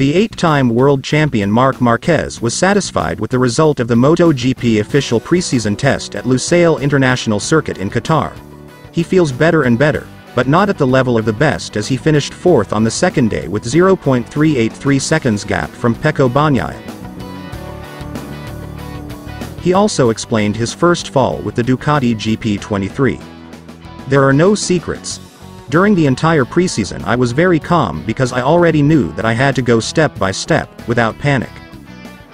The 8-time world champion Marc Márquez was satisfied with the result of the MotoGP official preseason test at Lusail International Circuit in Qatar. He feels better and better, but not at the level of the best, as he finished 4th on the second day with 0.383 seconds gap from Pecco Bagnaia. He also explained his first fall with the Ducati GP23. There are no secrets. During the entire preseason I was very calm because I already knew that I had to go step by step, without panic.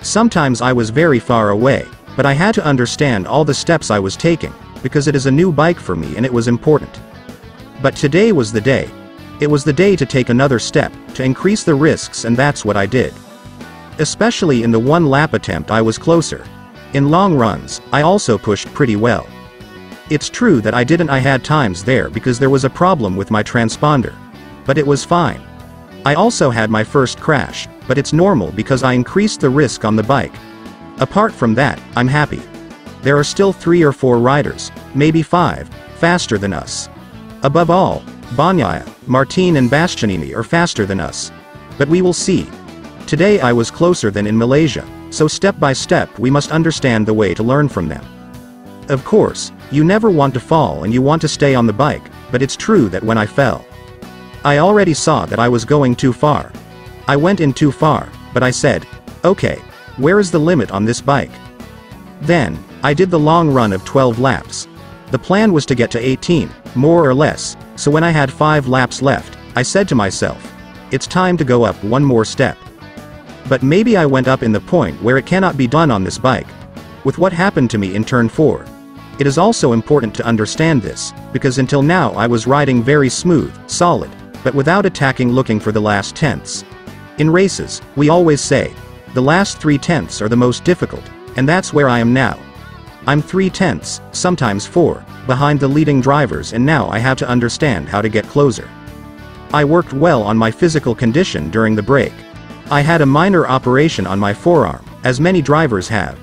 Sometimes I was very far away, but I had to understand all the steps I was taking, because it is a new bike for me and it was important. But today was the day. It was the day to take another step, to increase the risks, and that's what I did. Especially in the one-lap attempt I was closer. In long runs, I also pushed pretty well. It's true that I had times there because there was a problem with my transponder. But it was fine. I also had my first crash, but it's normal because I increased the risk on the bike. Apart from that, I'm happy. There are still 3 or 4 riders, maybe 5, faster than us. Above all, Bagnaia, Martin and Bastianini are faster than us. But we will see. Today I was closer than in Malaysia, so step by step we must understand the way to learn from them. Of course, you never want to fall and you want to stay on the bike, but it's true that when I fell, I already saw that I was going too far. I went in too far, but I said, okay, where is the limit on this bike? Then, I did the long run of 12 laps. The plan was to get to 18, more or less, so when I had 5 laps left, I said to myself, it's time to go up one more step. But maybe I went up in the point where it cannot be done on this bike. With what happened to me in turn 4. It is also important to understand this, because until now I was riding very smooth, solid, but without attacking looking for the last tenths. In races, we always say, the last 3 tenths are the most difficult, and that's where I am now. I'm 3 tenths, sometimes 4, behind the leading drivers, and now I have to understand how to get closer. I worked well on my physical condition during the break. I had a minor operation on my forearm, as many drivers have.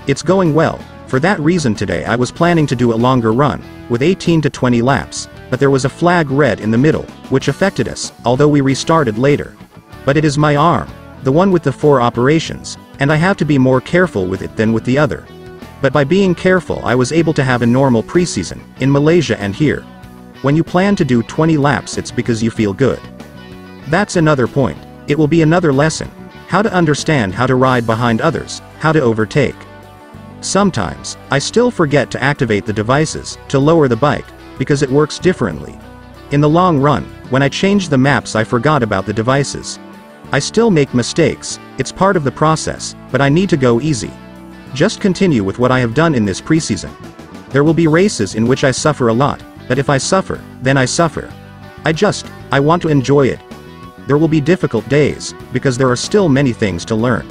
It's going well. For that reason today I was planning to do a longer run, with 18 to 20 laps, but there was a flag red in the middle, which affected us, although we restarted later. But it is my arm, the one with the 4 operations, and I have to be more careful with it than with the other. But by being careful I was able to have a normal preseason, in Malaysia and here. When you plan to do 20 laps it's because you feel good. That's another point. It will be another lesson. How to understand how to ride behind others, how to overtake. Sometimes, I still forget to activate the devices, to lower the bike, because it works differently. In the long run, when I changed the maps I forgot about the devices. I still make mistakes, it's part of the process, but I need to go easy. Just continue with what I have done in this preseason. There will be races in which I suffer a lot, but if I suffer, then I suffer. I want to enjoy it. There will be difficult days, because there are still many things to learn.